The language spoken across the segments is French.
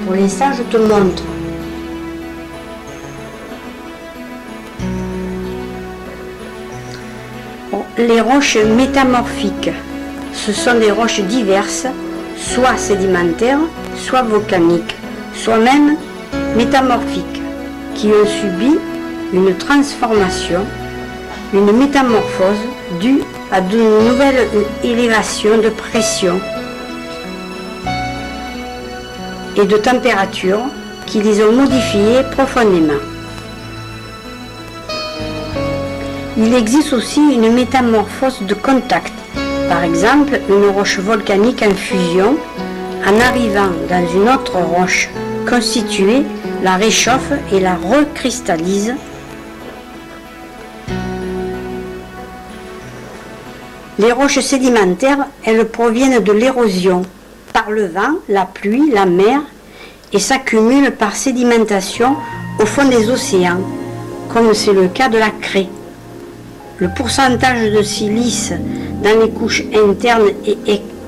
Pour l'instant, je te montre. Bon, les roches métamorphiques, ce sont des roches diverses, soit sédimentaires, soit volcaniques, soit même métamorphiques, qui ont subi une transformation, une métamorphose due à de nouvelles élévations de pression et de température qui les ont modifiées profondément. Il existe aussi une métamorphose de contact. Par exemple, une roche volcanique en fusion, en arrivant dans une autre roche constituée, la réchauffe et la recristallise. Les roches sédimentaires, elles proviennent de l'érosion par le vent, la pluie, la mer et s'accumulent par sédimentation au fond des océans, comme c'est le cas de la craie. Le pourcentage de silice dans les couches internes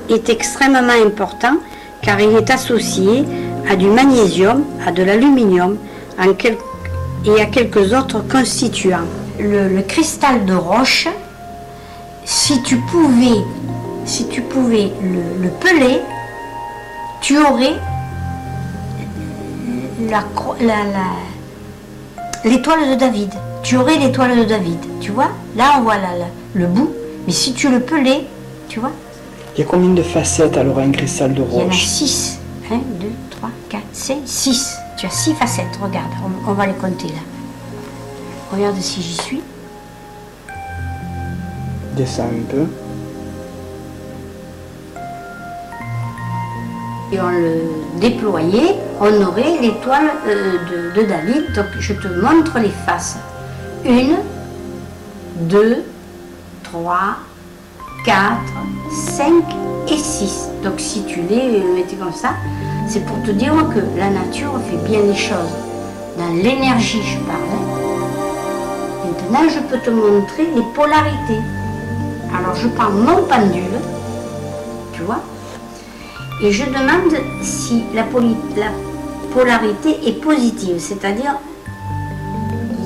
est extrêmement important car il est associé à du magnésium, à de l'aluminium et à quelques autres constituants. Le cristal de roche, si tu pouvais le peler, tu aurais l'étoile de David. Tu aurais l'étoile de David, tu vois. Là, on voit le bout. Mais si tu le pelais, tu vois. Il y a combien de facettes alors un cristal de roche? Il y en a 6. 1, 2, 3, 4, 5, 6. Tu as 6 facettes, regarde. On va les compter là. Regarde si j'y suis. Descends un peu. Et on le déployait, on aurait l'étoile de David. Donc je te montre les faces. 1, 2, 3, 4, 5 et 6. Donc si tu les mettais comme ça, c'est pour te dire que la nature fait bien les choses. Dans l'énergie, je parle. Maintenant, je peux te montrer les polarités. Alors je prends mon pendule, tu vois, et je demande si la polarité est positive, c'est-à-dire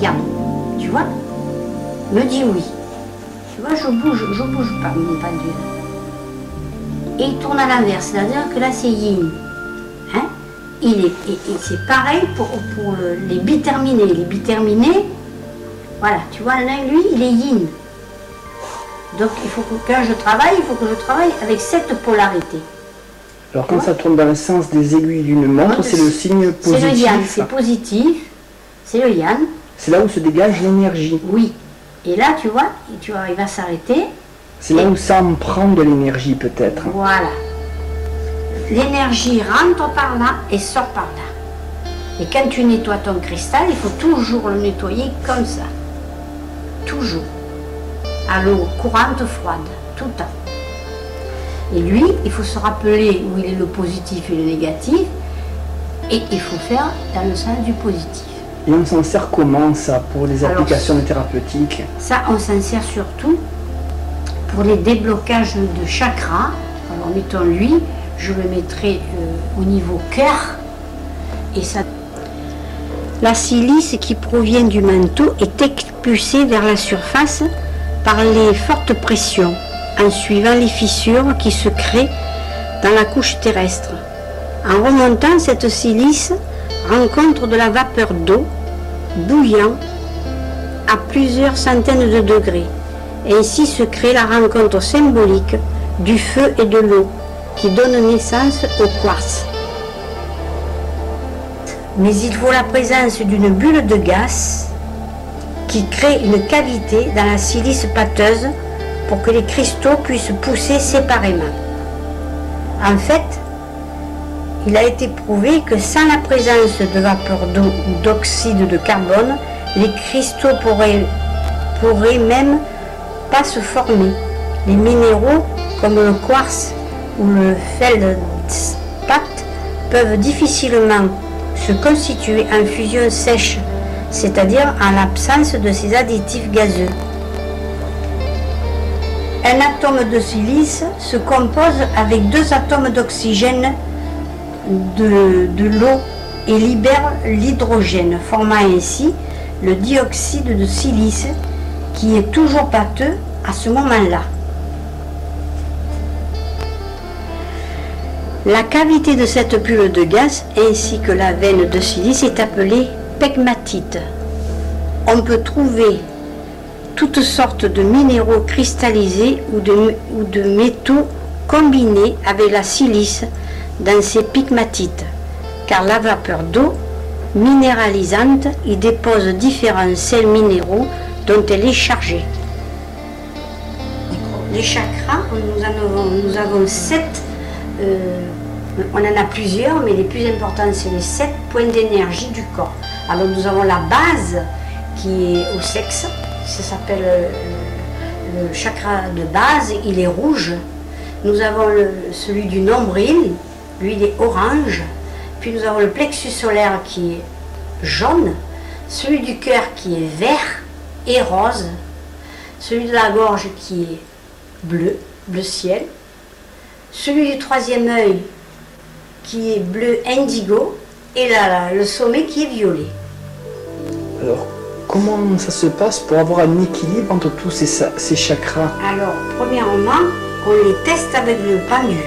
yang. Tu vois, me dis oui. Tu vois, je bouge pas mon pendule. Et il tourne à l'inverse, c'est-à-dire que là c'est yin. Hein? Et c'est pareil pour les biterminés. Les biterminés, voilà, tu vois, là, lui, il est yin. Donc il faut que quand je travaille, il faut que je travaille avec cette polarité. Alors quand ça tourne dans le sens des aiguilles d'une montre, c'est le signe positif. C'est le yang, c'est positif, c'est le yang. C'est là où se dégage l'énergie. Oui. Et là, tu vois, il va s'arrêter. C'est là où ça en prend de l'énergie peut-être. Voilà. L'énergie rentre par là et sort par là. Et quand tu nettoies ton cristal, il faut toujours le nettoyer comme ça. Toujours. À l'eau courante froide, tout le temps. Et lui, il faut se rappeler où il est le positif et le négatif. Et il faut faire dans le sens du positif. Et on s'en sert comment ça pour les applications thérapeutiques? Ça, on s'en sert surtout pour les déblocages de chakras. Alors mettons lui, je le mettrai au niveau cœur. Et ça. La silice qui provient du manteau est expulsée vers la surface par les fortes pressions, en suivant les fissures qui se créent dans la couche terrestre. En remontant, cette silice rencontre de la vapeur d'eau bouillant à plusieurs centaines de degrés. Et ainsi se crée la rencontre symbolique du feu et de l'eau qui donne naissance au quartz. Mais il faut la présence d'une bulle de gaz qui crée une cavité dans la silice pâteuse pour que les cristaux puissent pousser séparément. En fait, il a été prouvé que sans la présence de vapeur d'eau ou d'oxyde de carbone, les cristaux pourraient même pas se former. Les minéraux comme le quartz ou le feldspath peuvent difficilement se constituer en fusion sèche, c'est-à-dire en l'absence de ces additifs gazeux. Un atome de silice se compose avec 2 atomes d'oxygène de l'eau et libère l'hydrogène, formant ainsi le dioxyde de silice qui est toujours pâteux à ce moment-là. La cavité de cette bulle de gaz ainsi que la veine de silice est appelée pegmatite. On peut trouver toutes sortes de minéraux cristallisés ou de métaux combinés avec la silice dans ces pegmatites, car la vapeur d'eau minéralisante y dépose différents sels minéraux dont elle est chargée. Les chakras, nous avons 7, on en a plusieurs, mais les plus importants, c'est les 7 points d'énergie du corps. Alors nous avons la base qui est au sexe, ça s'appelle le chakra de base, il est rouge. Nous avons celui du nombril, lui il est orange. Puis nous avons le plexus solaire qui est jaune, celui du cœur qui est vert et rose, celui de la gorge qui est bleu, bleu ciel, celui du troisième œil qui est bleu indigo et le sommet qui est violet. Alors, comment ça se passe pour avoir un équilibre entre tous ces chakras? Alors, premièrement, on les teste avec le pendule,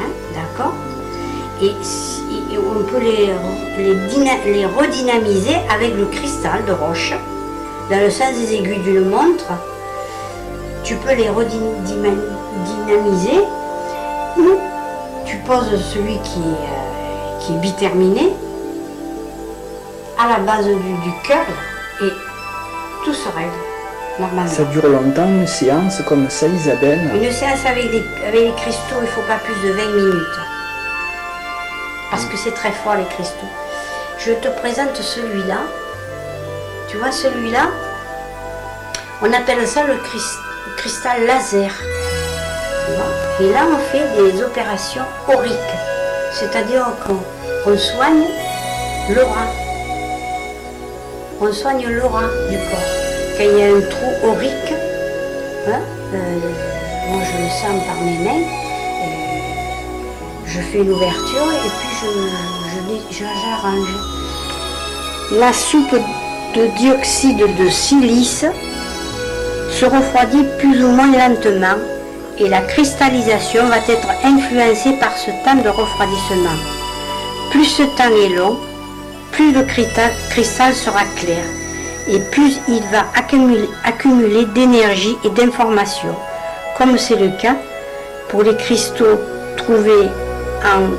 hein, d'accord? Et on peut les redynamiser avec le cristal de roche, dans le sens des aiguilles d'une montre. Tu peux les redynamiser ou tu poses celui qui est biterminé à la base du cœur et tout se règle normalement. Ça dure longtemps, une séance comme ça, Isabelle? Une séance avec les cristaux, il ne faut pas plus de 20 minutes. Parce que c'est très fort les cristaux. Je te présente celui-là. Tu vois celui-là, on appelle ça le cristal laser. Tu vois? Et là on fait des opérations auriques. C'est-à-dire qu'on soigne l'aura. On soigne l'aura du corps. Quand il y a un trou aurique, hein, moi je le sens par mes mains, je fais une ouverture et puis j'arrange. La soupe de dioxyde de silice se refroidit plus ou moins lentement et la cristallisation va être influencée par ce temps de refroidissement. Plus ce temps est long, plus le cristal sera clair et plus il va accumuler d'énergie et d'informations, comme c'est le cas pour les cristaux trouvés en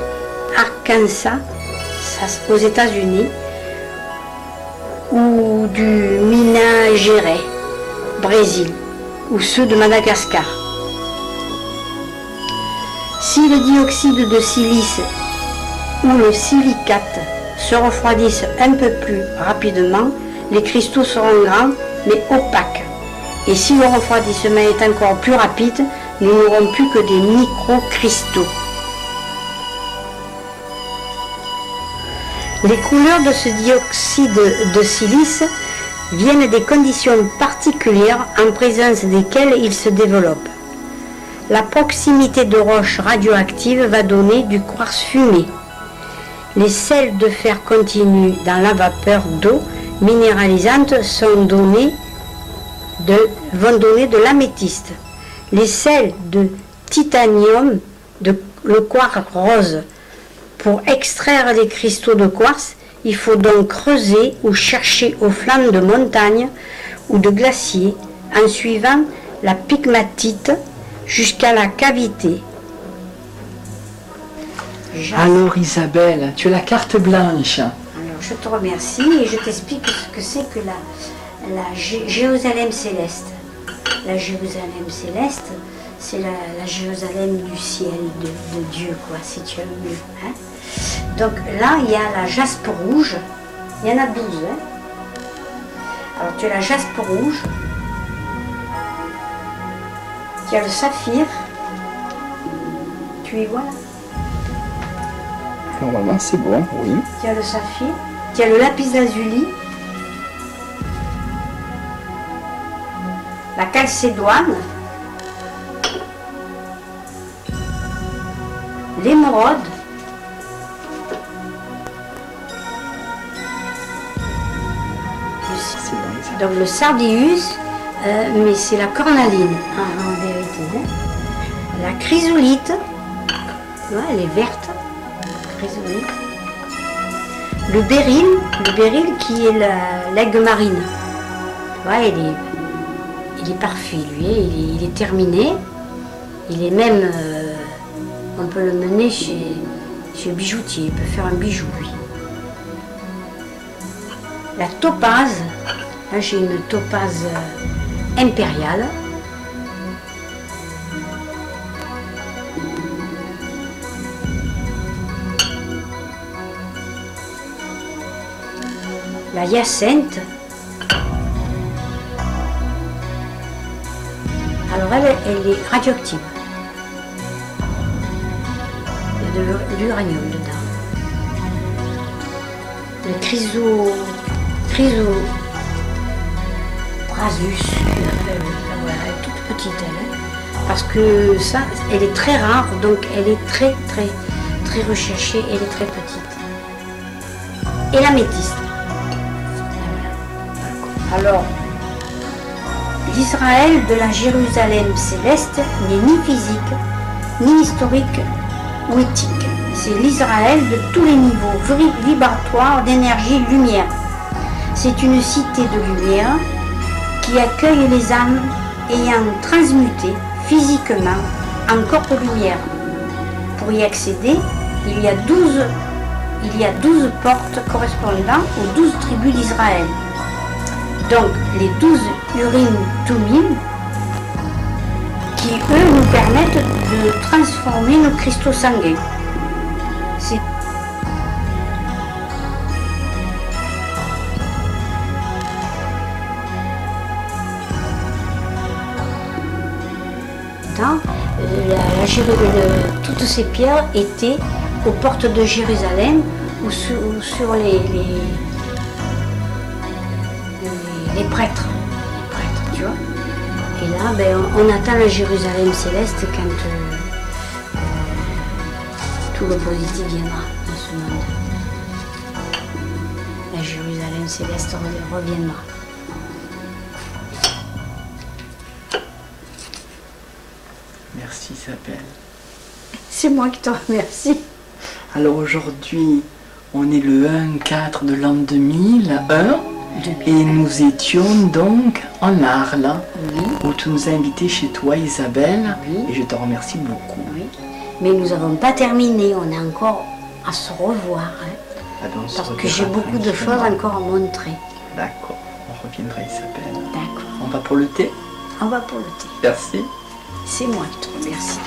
Arkansas, aux États-Unis, ou du Minas Gerais, Brésil, ou ceux de Madagascar. Si le dioxyde de silice ou le silicate se refroidissent un peu plus rapidement, les cristaux seront grands mais opaques. Et si le refroidissement est encore plus rapide, nous n'aurons plus que des microcristaux. Les couleurs de ce dioxyde de silice viennent des conditions particulières en présence desquelles il se développe. La proximité de roches radioactives va donner du quartz fumé. Les sels de fer continu dans la vapeur d'eau minéralisante vont donner de l'améthyste. Les sels de titanium, le quartz rose. Pour extraire les cristaux de quartz, il faut donc creuser ou chercher aux flancs de montagnes ou de glaciers en suivant la pegmatite jusqu'à la cavité. Alors Isabelle, tu as la carte blanche. Alors je te remercie et je t'explique ce que c'est que la Jérusalem céleste. La Jérusalem céleste, c'est la Jérusalem du ciel, de Dieu, quoi, si tu aimes mieux. Hein. Donc là, il y a la jaspe rouge. Il y en a 12. Hein. Alors tu as la jaspe rouge. Tu as le saphir. Tu y vois là? Normalement, c'est bon, oui. Tu as le saphir. Tu as le lapis lazuli. La calcédoine. L'émeraude. Donc le sardius, mais c'est la cornaline en vérité. Hein. La chrysolite, ouais, elle est verte. Chrysolite. Le béryl qui est l'aigle marine. Ouais, il est parfait, lui, il est terminé. Il est même, on peut le mener chez le bijoutier, il peut faire un bijou, lui. La topaze, là j'ai une topaze impériale. La hyacinthe. Alors elle est radioactive. Il y a de l'uranium dedans. Le chrysoprasus, voilà, elle est toute petite elle. Parce que ça, elle est très rare, donc elle est très recherchée, elle est très petite. Et l'améthyste. Alors, l'Israël de la Jérusalem céleste n'est ni physique, ni historique ou éthique. C'est l'Israël de tous les niveaux vibratoires d'énergie lumière. C'est une cité de lumière qui accueille les âmes ayant transmuté physiquement en corps de lumière. Pour y accéder, il y a 12 portes correspondant aux 12 tribus d'Israël. Donc les 12 Urim Tumim qui eux nous permettent de transformer nos cristaux sanguins. C'est toutes ces pierres étaient aux portes de Jérusalem ou sur les prêtres, tu vois. Et là, on atteint la Jérusalem céleste quand tout le positif viendra dans ce monde. La Jérusalem céleste reviendra. Merci Isabelle. C'est moi qui te remercie. Alors aujourd'hui, on est le 1-4 de l'an 2001. Et nous étions donc en Arles, oui, où tu nous as invités chez toi Isabelle, oui, et je te remercie beaucoup. Oui. Mais nous n'avons pas terminé, on a encore à se revoir, hein, parce que j'ai beaucoup de choses encore à montrer. D'accord, on reviendra Isabelle. D'accord. On va pour le thé? On va pour le thé. Merci. C'est moi qui te remercie.